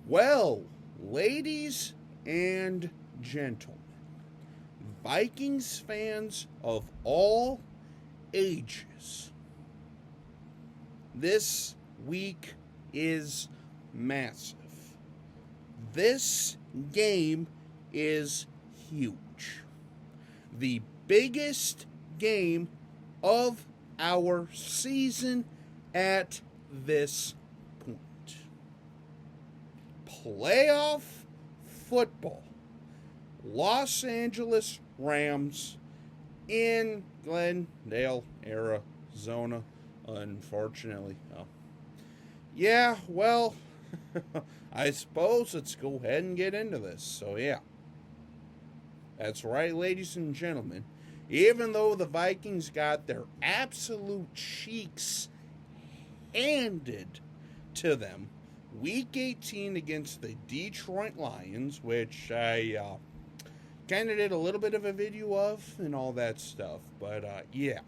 Well, ladies and gentlemen, Vikings fans of all ages, this week is massive. This game is huge. The biggest game of our season at this point. Playoff football. Los Angeles Rams in Glendale, Arizona, unfortunately. Oh. Yeah, well, I suppose let's go ahead and get into this. So, yeah. That's right, ladies and gentlemen. Even though the Vikings got their absolute cheeks handed to them, Week 18 against the Detroit Lions, which I kind of did a little bit of a video of and all that stuff. But, yeah.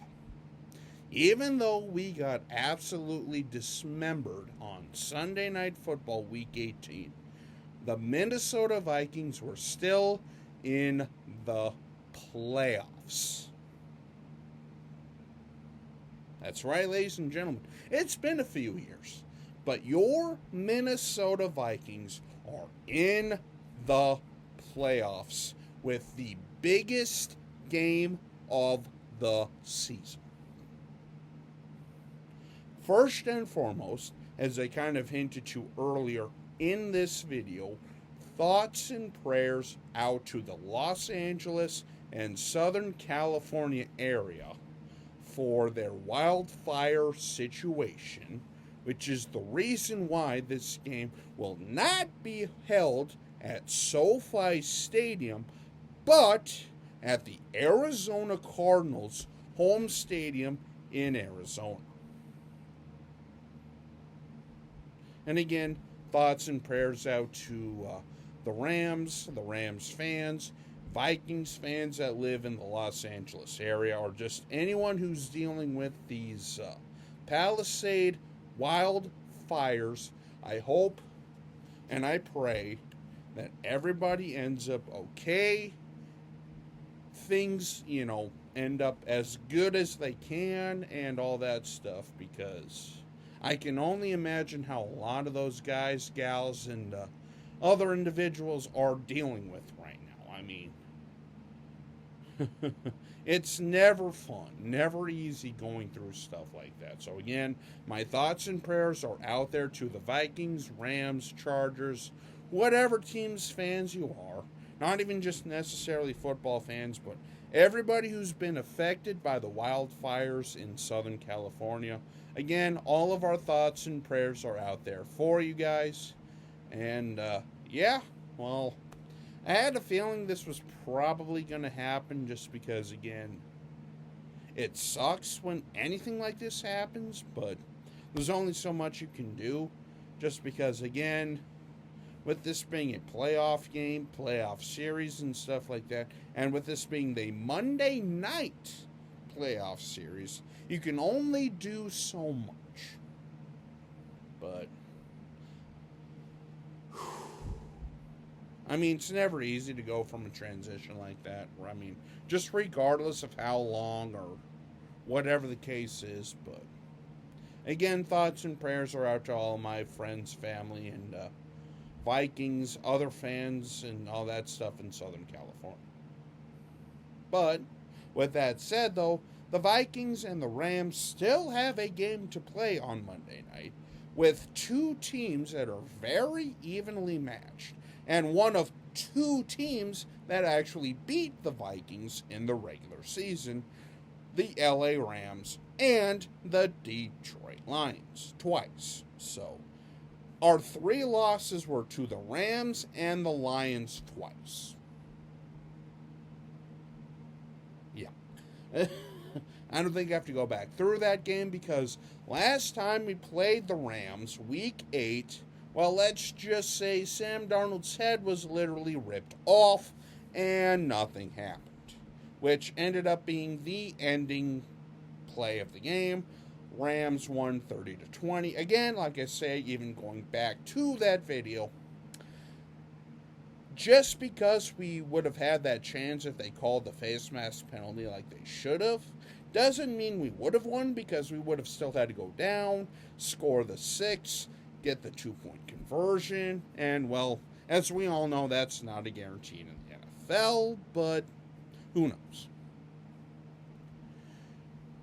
Even though we got absolutely dismembered on Sunday Night Football Week 18, the Minnesota Vikings were still in the playoffs. That's right, ladies and gentlemen. It's been a few years, but your Minnesota Vikings are in the playoffs with the biggest game of the season. First and foremost, as I kind of hinted to earlier in this video, thoughts and prayers out to the Los Angeles and Southern California area for their wildfire situation, which is the reason why this game will not be held at SoFi Stadium, but at the Arizona Cardinals' home stadium in Arizona. And again, thoughts and prayers out to the Rams fans, Vikings fans that live in the Los Angeles area, or just anyone who's dealing with these Palisade wildfires. I hope and I pray that everybody ends up okay. Things, end up as good as they can and all that stuff, because I can only imagine how a lot of those guys, gals, and other individuals are dealing with right now. I mean, it's never fun, never easy going through stuff like that. So again, my thoughts and prayers are out there to the Vikings, Rams, Chargers, whatever team's fans you are. Not even just necessarily football fans, but everybody who's been affected by the wildfires in Southern California. Again, all of our thoughts and prayers are out there for you guys. And, yeah, well, I had a feeling this was probably going to happen just because, again, it sucks when anything like this happens, but there's only so much you can do just because, again, with this being a playoff game, playoff series and stuff like that, and with this being the Monday night playoff series, you can only do so much. But I mean, it's never easy to go from a transition like that, where, I mean, just regardless of how long or whatever the case is. But again, thoughts and prayers are out to all my friends, family, and Vikings, other fans, and all that stuff in Southern California. But with that said, though, the Vikings and the Rams still have a game to play on Monday night, with two teams that are very evenly matched, and one of two teams that actually beat the Vikings in the regular season, the LA Rams and the Detroit Lions, twice. So our three losses were to the Rams and the Lions twice. Yeah. I don't think I have to go back through that game, because last time we played the Rams, Week 8, well, let's just say Sam Darnold's head was literally ripped off and nothing happened, which ended up being the ending play of the game. Rams won 30-20. Again, like I say, even going back to that video, just because we would have had that chance if they called the face mask penalty like they should have, doesn't mean we would have won, because we would have still had to go down, score the 6, get the 2-point conversion, and, well, as we all know, that's not a guarantee in the NFL, but who knows.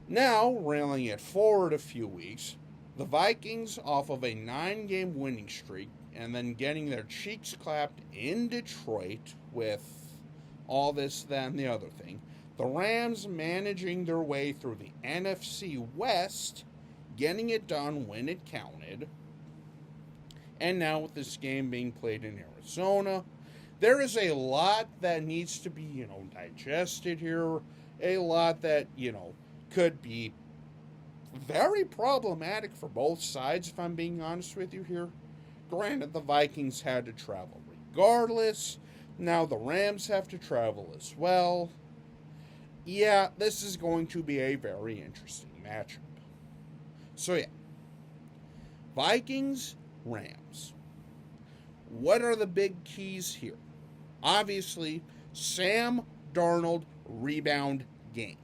Now, railing it forward a few weeks, the Vikings, off of a 9-game winning streak, and then getting their cheeks clapped in Detroit with all this, that, and the other thing, the Rams managing their way through the NFC West, getting it done when it counted, and now with this game being played in Arizona, there is a lot that needs to be, digested here, a lot that, could be very problematic for both sides, if I'm being honest with you here. Granted, the Vikings had to travel regardless. Now the Rams have to travel as well. Yeah, this is going to be a very interesting matchup. So yeah, Vikings, Rams. What are the big keys here? Obviously, Sam Darnold rebound game.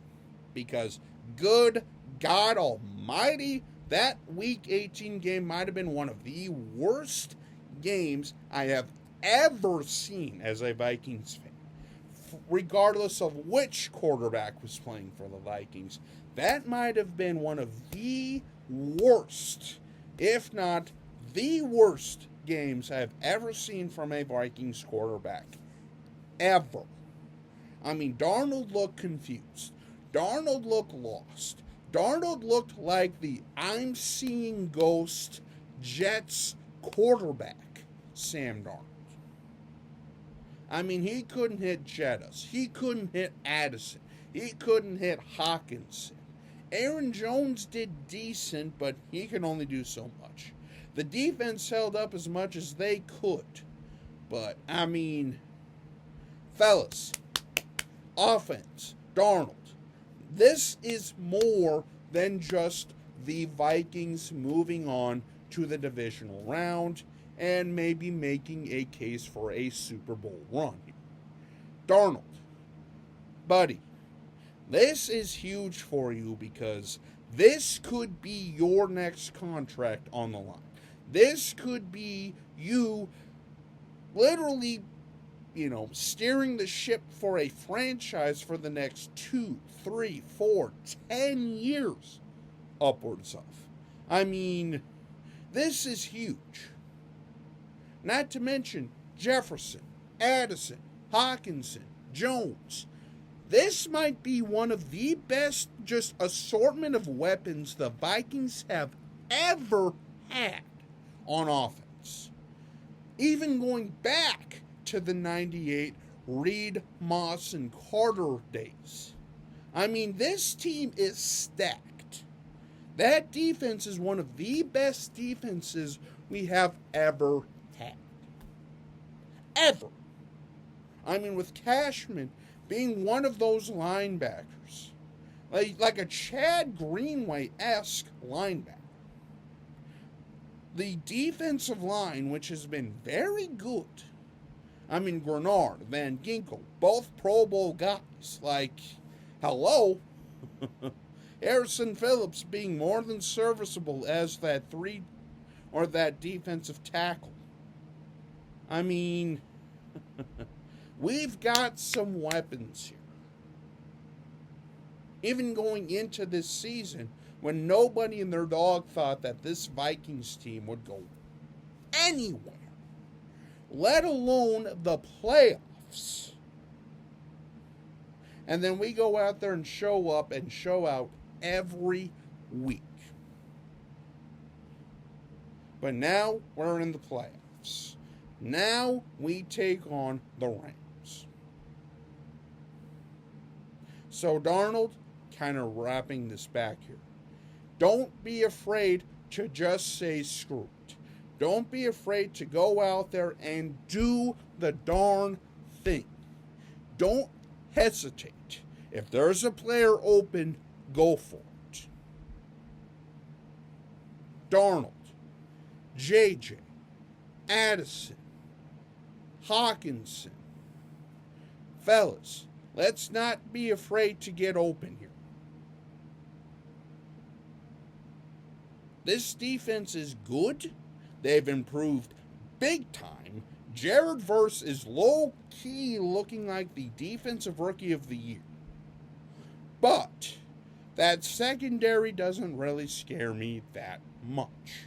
Because good God almighty, that Week 18 game might have been one of the worst games I have ever seen as a Vikings fan. Regardless of which quarterback was playing for the Vikings, that might have been one of the worst, if not the worst, games I have ever seen from a Vikings quarterback. Ever. I mean, Darnold looked confused. Darnold looked lost. Darnold looked like the I'm seeing ghost Jets quarterback, Sam Darnold. I mean, he couldn't hit Jettas. He couldn't hit Addison. He couldn't hit Hawkinson. Aaron Jones did decent, but he can only do so much. The defense held up as much as they could. But, I mean, fellas, offense, Darnold. This is more than just the Vikings moving on to the divisional round and maybe making a case for a Super Bowl run. Darnold, buddy, this is huge for you because this could be your next contract on the line. This could be you literally, steering the ship for a franchise for the next 2, 3, 4, 10 years upwards of. I mean, this is huge. Not to mention Jefferson, Addison, Hawkinson, Jones. This might be one of the best just assortment of weapons the Vikings have ever had on offense. Even going back to the 98 Reed, Moss, and Carter days. I mean, this team is stacked. That defense is one of the best defenses we have ever had. Ever. I mean, with Cashman being one of those linebackers. Like a Chad Greenway-esque linebacker. The defensive line, which has been very good. I mean, Grenard, Van Ginkel, both Pro Bowl guys. Like, hello? Harrison Phillips being more than serviceable as that defensive tackle. I mean, we've got some weapons here. Even going into this season, when nobody and their dog thought that this Vikings team would go anywhere, let alone the playoffs. And then we go out there and show up and show out every week. But now we're in the playoffs. Now we take on the Rams. So Darnold, kind of wrapping this back here. Don't be afraid to just say screw it. Don't be afraid to go out there and do the darn thing. Don't hesitate. If there's a player open, go for it. Darnold, JJ, Addison, Hawkinson. Fellas, let's not be afraid to get open here. This defense is good. They've improved big time. Jared Verse is low-key looking like the defensive rookie of the year. But that secondary doesn't really scare me that much.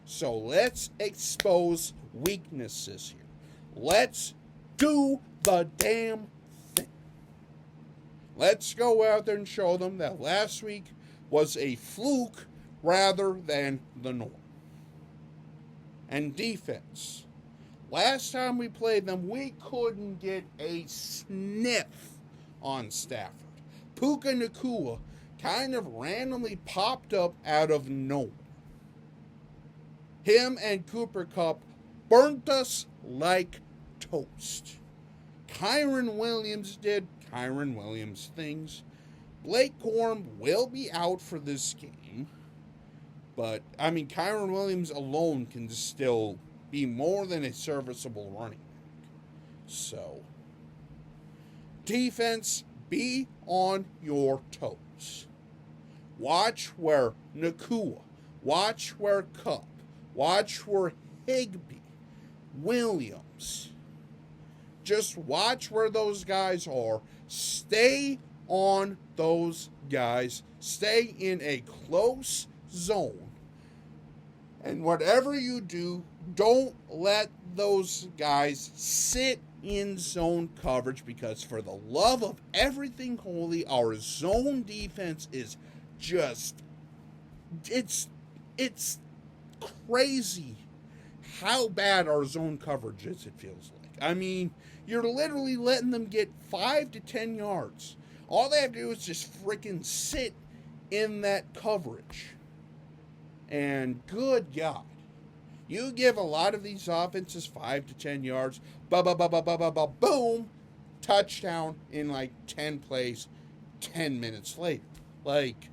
So let's expose weaknesses here. Let's do the damn thing. Let's go out there and show them that last week was a fluke rather than the norm. And defense. Last time we played them, we couldn't get a sniff on Stafford. Puka Nacua kind of randomly popped up out of nowhere. Him and Cooper Kupp burnt us like toast. Kyren Williams did Kyren Williams things. Blake Corum will be out for this game. But, Kyren Williams alone can still be more than a serviceable running back. So, defense, be on your toes. Watch where Nacua, watch where Kupp, watch where Higbee, Williams. Just watch where those guys are. Stay on those guys. Stay in a close zone. And whatever you do, don't let those guys sit in zone coverage, because for the love of everything holy, our zone defense is just, it's crazy how bad our zone coverage is, it feels like. You're literally letting them get 5 to 10 yards. All they have to do is just freaking sit in that coverage. And good God, you give a lot of these offenses 5 to 10 yards, boom, touchdown in like 10 plays, 10 minutes later. Like,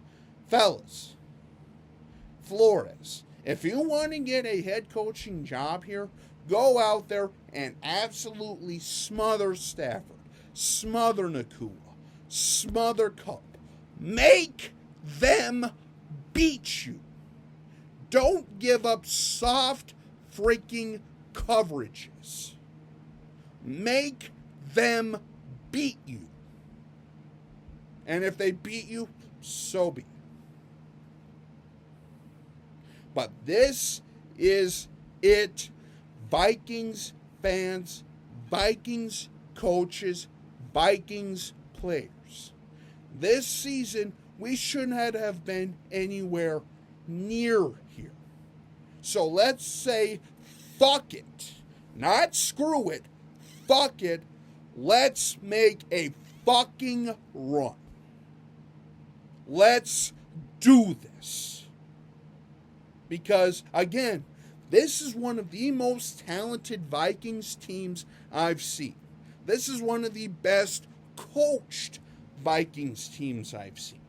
fellas, Flores, if you want to get a head coaching job here, go out there and absolutely smother Stafford, smother Nacua, smother Kupp. Make them beat you. Don't give up soft freaking coverages. Make them beat you. And if they beat you, so be it. But this is it. Vikings fans, Vikings coaches, Vikings players. This season, we shouldn't have been anywhere near here. So let's say, fuck it. Not screw it. Fuck it. Let's make a fucking run. Let's do this. Because, again, this is one of the most talented Vikings teams I've seen. This is one of the best coached Vikings teams I've seen.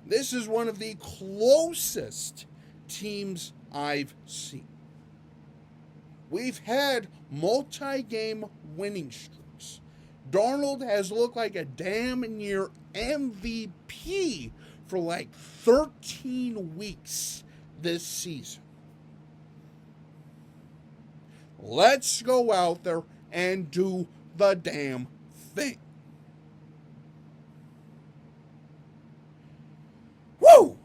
This is one of the closest teams I've seen. We've had multi-game winning streaks. Darnold has looked like a damn near MVP for like 13 weeks this season. Let's go out there and do the damn thing. Woo!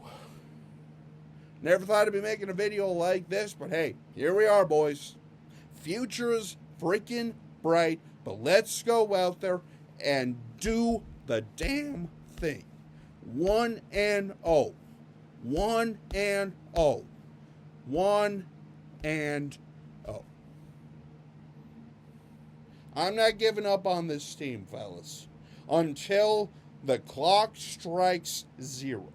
Never thought I'd be making a video like this, but hey, here we are, boys. Future is freaking bright, but let's go out there and do the damn thing. 1-0. 1-0. 1-0. I'm not giving up on this team, fellas, until the clock strikes 0.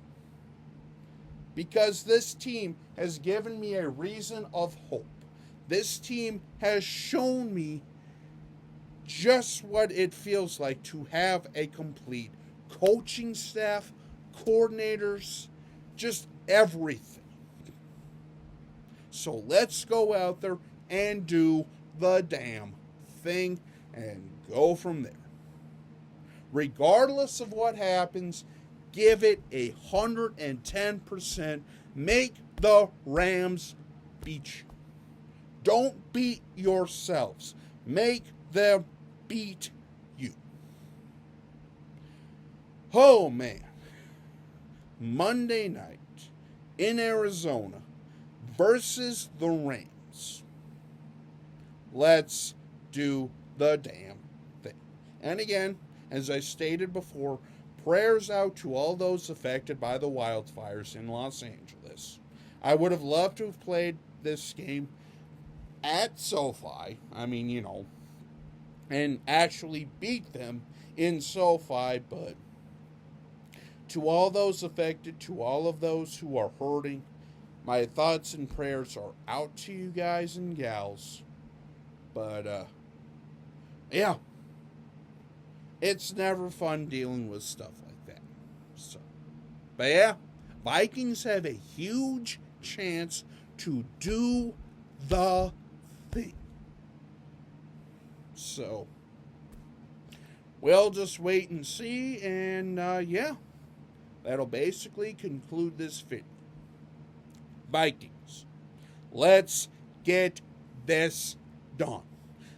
Because this team has given me a reason of hope. This team has shown me just what it feels like to have a complete coaching staff, coordinators, just everything. So let's go out there and do the damn thing and go from there. Regardless of what happens, give it 110%. Make the Rams beat you. Don't beat yourselves. Make them beat you. Oh, man. Monday night in Arizona versus the Rams. Let's do the damn thing. And again, as I stated before, prayers out to all those affected by the wildfires in Los Angeles. I would have loved to have played this game at SoFi. I mean, you know, and actually beat them in SoFi, but to all those affected, to all of those who are hurting, my thoughts and prayers are out to you guys and gals. But, yeah. It's never fun dealing with stuff like that. So, but yeah, Vikings have a huge chance to do the thing. So, we'll just wait and see, and yeah, that'll basically conclude this video. Vikings, let's get this done.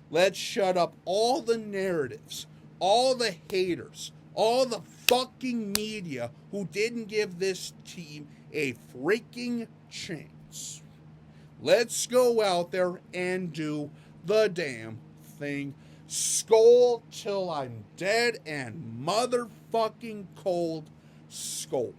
Let's shut up all the narratives, all the haters, all the fucking media who didn't give this team a freaking chance. Let's go out there and do the damn thing. Skol till I'm dead and motherfucking cold. Skol.